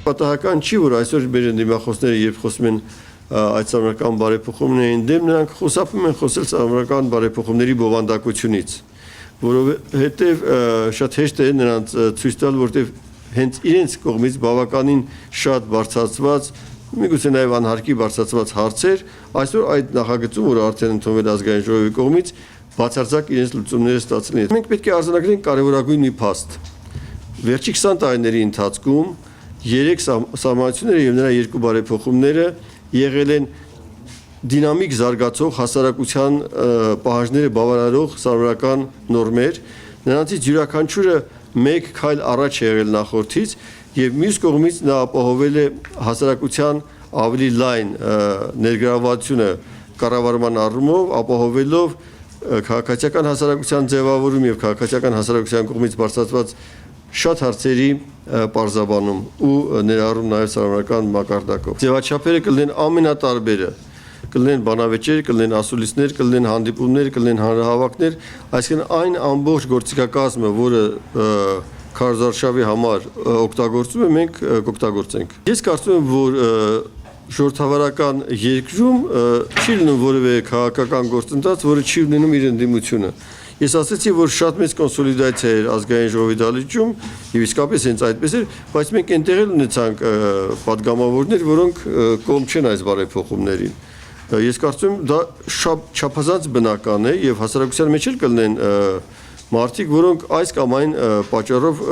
Պատահական չի, որ այսօր մեր դիմախոսները երբ խոսում են այդ սահմանական բարեփոխումներին դեմ, նրանք խուսափում են խոսել սահմանական բարեփոխումների բովանդակությունից, որովհետև շատ հեշտ է նրանց ցույց տալ, որտեղ հենց իրենց կողմից բավականին շատ բարձրացված, միգուցե նաև անհարկի բարձրացված հարցեր, այսօր այդ նախագծում, որը արդեն ընդունվել ազգային ժողովի կողմից, բացարձակ իրենց լուծումները ստացել են։ Մենք պետք է արձանագրենք կարևորագույն մի փաստ։ Վերջի 20 տարիների ընթացքում 3 սահմանությունները եւ նրա 2 բարեփոխումները եղել են դինամիկ զարգացող հասարակության պահանջները բավարարող սահմանական նորմեր, նրանցից յուրաքանչյուրը մեկ քայլ առաջ է եղել նախորդից եւ մյուս կողմից նա ապահովել է հասարակության ավելի լայն ներգրավվածությունը կառավարման առումով, ապահովելով քաղաքացիական հասարակության ձևավորում եւ քաղաքացիական հասարակության կողմից բարձրացված շատ հարցերի պարզաբանում ու ներառում նաև սահմանական մակարդակով։ Ձևաչափերը կլինեն ամենատարբերը, կլինեն բանավեճեր, կլինեն ասուլիսներ, կլինեն հանդիպումներ, կլինեն հանրահավաքներ, այսինքն այն ամբողջ գործիքակազմը, որը քարոզարշավի համար օգտագործում է, մենք կօգտագործենք։ Ես կարծում եմ, որ ժողովրդավարական երկրում չի լինում որևէ քաղաքական գործընթաց, որը չի ունենում իր ընդդիմությունը։ Ես ասացի, որ շատ մեծ կոնսոլիդացիա էր ազգային ժողովի դահլիճում եւ իսկապես հենց այդպես էր, բայց մենք այնտեղ էլ ունեցանք падգամավորներ, որոնք կողմ չեն այս բարեփոխումներին։ Ես կարծում եմ դա չափազանց բնական է եւ հասարակության մեջ էլ կլինեն մարդիկ, որոնք այս կամ այն պատճառով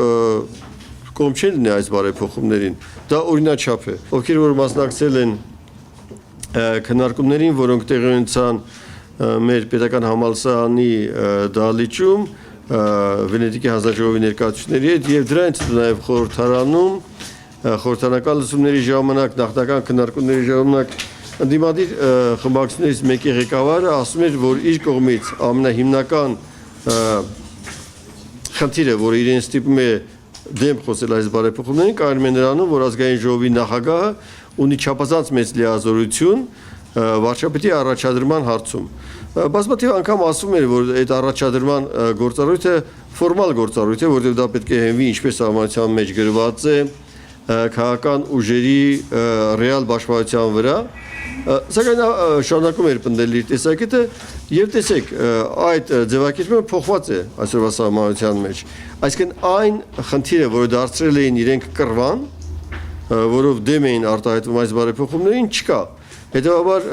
կողմ չեն լինի այս բարեփոխումներին։ Դա օրինաչափ է։ Ովքեր որ մասնակցել են քննարկումներին, որոնք տեղի ունեցան մեր պետական համալսարանի դահլիճում Վենետիկի հանձնաժողովի ներկայացուցիչների հետ եւ դրանից նաեւ խորհրդարանում խորհրդարանական լսումների ժամանակ նախնական քննարկումների ժամանակ ընդդիմադիր խմբակցություններից մեկի ղեկավարը ասում էր, որ իր կողմից ամենահիմնական խնդիրը, որը իրեն ստիպում է դեմ խոսել այս բարեփոխումներին, կայանում է նրանում, որ ազգային ժողովի նախագահը ունի չափազանց մեծ լիազորություն վարչապետի առաջադրման հարցում։ Բազմաթիվ անգամ ասում էր, որ այդ առաջադրման գործառույթը ֆորմալ գործառույթ է, որտեղ դա պետք է հենվի ինչպես սահմանության մեջ գրված է քաղաքական ուժերի ռեալ պաշտպանության վրա, սակայն շարունակում էր պնդել իր տեսակետը եւ տեսեք այդ ձևակերպումը փոխված է այսօրվա սահմանության մեջ, այսինքն այն խնդիրը, որը դարձրել էին իրենք կռվան, որով դեմ էին արտահայտվում այս բարեփոխումներին, չկա։ Հետևաբար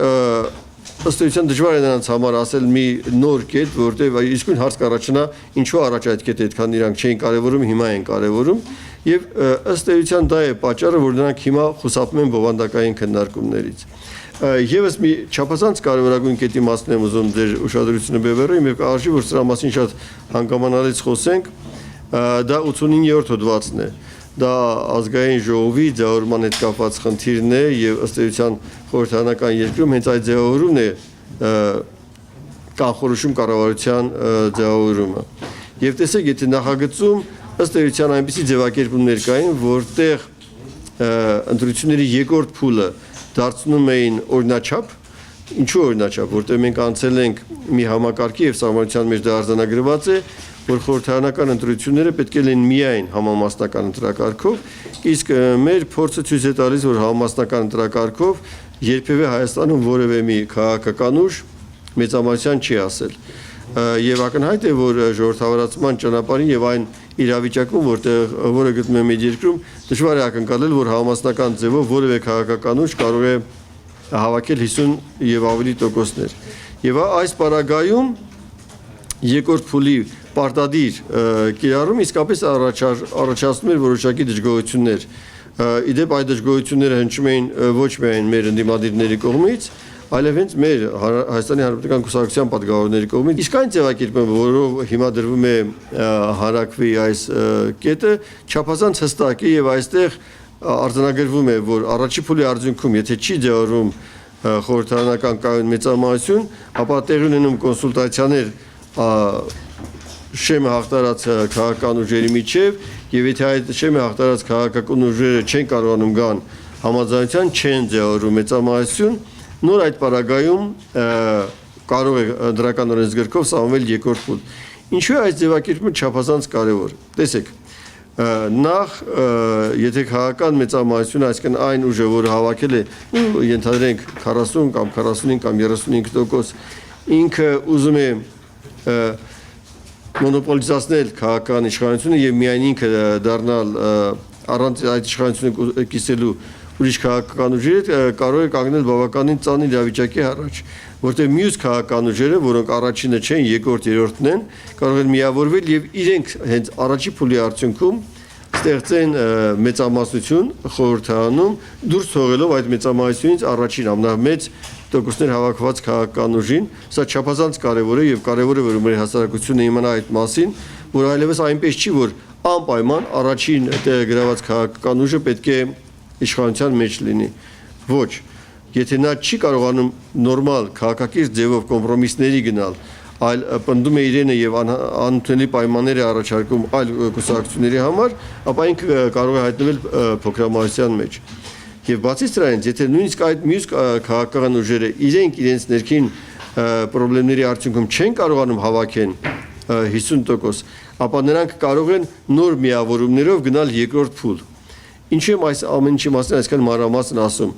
ըստ էության դժվար է նրանց համար ասել մի նոր կետ, որտեղ իսկույն հարց կառաջանա, ինչու առաջ այդ կետը այդքան իրանք չէին կարևորում, հիմա են կարևորում, եւ ըստ էության դա է պատճառը, որ նրանք հիմա խուսափում են բովանդակային քննարկումներից։ Եվս մի չափազանց կարևորագույն կետի մասն եմ ուզում ձեր ուշադրությունը բևեռեմ եւ կարժի որ սրա մասին շատ հանգամանալից խոսենք, դա 89-րդ հոդվածն է։ Դա ազգային ժողովի ձևավորման հետ կապված խնդիրն է եւ ըստ էության խորհրդարանական երկրում հենց այդ ձևավորումն է կանխորոշում կառավարության ձևավորումը։ Եվ տեսեք, եթե նախագծում ըստ էության այնպիսի ձևակերպումներ կային, որտեղ ընտրությունների երկրորդ փուլը դարձնում էին օրինաչափ, ինչու օրինաչափ, որտեղ մենք անցել ենք մի համակարգի եւ սահմանության մեջ դա արձանագրված է, որ խորհրդարանական ընտրությունները պետք է լինեն միայն համամասնական ընտրակարգով, իսկ մեր փորձը ցույց է տալիս, որ համամասնական ընտրակարգով երբևէ Հայաստանում որևէ մի քաղաքական ուժ մեծամասնության չի ասել։ Եվ ակնհայտ է, որ ժողովրդավարացման ճանապարհին եւ այն իրավիճակում, որը գտնում է մեր երկրում, դժվար է ակնկալել, որ համամասնական ձևով որևէ քաղաքական ուժ կարող է հավաքել 50 եւ ավելի տոկոսներ։ Եվ այս պարագայում երկրորդ փուլի պարտադիր կիրառում իսկապես առաջացնում էր որոշակի դժգոհություններ։ Իդեպ այդ դժգոհությունները հնչում էին ոչ միայն մեր ընդդիմադիրների կողմից, այլև հենց մեր Հայաստանի Հանրապետական Կուսակցության պատգամավորների կողմից։ Իսկ այն ձևակերպումը, որով հիմա դրվում է հարակվի այս կետը, չափազանց հստակ է եւ այստեղ արձանագրվում է, որ առաջի փուլի արդյունքում, եթե չի ձևավորվում խորհրդարանական կայուն մեծամասնություն, ապա տեղի ունենում կոնսուլտացիաներ շեմը հաղթարած քաղաքական ուժերի միջև եւ եթե այդ շեմը հաղթարած քաղաքական ուժերը չեն կարողանում գան համաձայնության, չեն ձևավորում մեծամասնություն, նոր այդ պարագայում կարող է դրական օրենսգրքով սահմանվել երկրորդ փուլ։ Ինչու է այս ձևակերպումը չափազանց կարևոր։ Տեսեք, նախ եթե քաղաքական մեծամասնություն, այսինքն այն ուժը, որը հավաքել է, ենթադրենք 40 կամ 45 կամ 35%, ինքը ուզում է մոնոպոլիզացնել քաղաքական իշխանությունը եւ միայն ինքը դառնալ առանց այդ իշխանությունը կիսելու ուրիշ քաղաքական ուժերը, կարող է կանգնել բավականին ծանր իրավիճակի առաջ, որտեղ մյուս քաղաքական ուժերը, որոնք առաջինը չեն, երկրորդ, երրորդն են, կարող են միավորվել եւ իրենք հենց առաջի փուլի արդյունքում ստեղծեն մեծամասնություն խորհրդարանում, դուրս թողելով այդ մեծամասնությունից առաջին ամենամեծ տոկոսներ հավաքված քաղաքական ուժին, սա չափազանց կարևոր է եւ կարևոր է, որ մեր հասարակությունը իմանա այդ մասին, որ այլևս այնպես չի, որ անպայման առաջին տեղը գրաված քաղաքական ուժը պետք է իշխանության մեջ լինի։ Ոչ, եթե նա չի կարողանում նորմալ քաղաքակիրթ ձևով կոմպրոմիսների գնալ, այլ պնդում է իրենը եւ անընդունելի պայմաններ է առաջարկում այլ կուսակցությունների համար, ապա ինքը կարող է հայտնվել փոքրամասնության մեջ։ Եվ բացի դրանից, եթե նույնիսկ այդ մյուս քաղաքական ուժերը իրենց ներքին խնդիրների արդյունքում չեն կարողանում հավաքեն 50%, ապա նրանք կարող են նոր միավորումներով գնալ երկրորդ փուլ։ Ինչու եմ այս ամեն ինչի մասին այսքան մանրամասն ասում։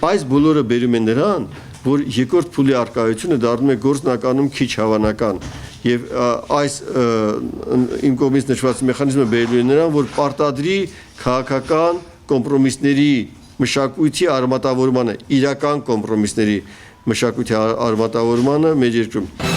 Այս բոլորը բերում է նրան, որ երկրորդ փուլի արկայությունը դառնում է գործնականում քիչ հավանական եւ այս իմ կողմից նշված մեխանիզմը բերելու է նրան, որ պարտադրի քաղաքական կոմպրոմիսների մշակույթի արմատավորմանը, իրական կոմպրոմիսների մշակույթի արմատավորմանը մեր երկրում։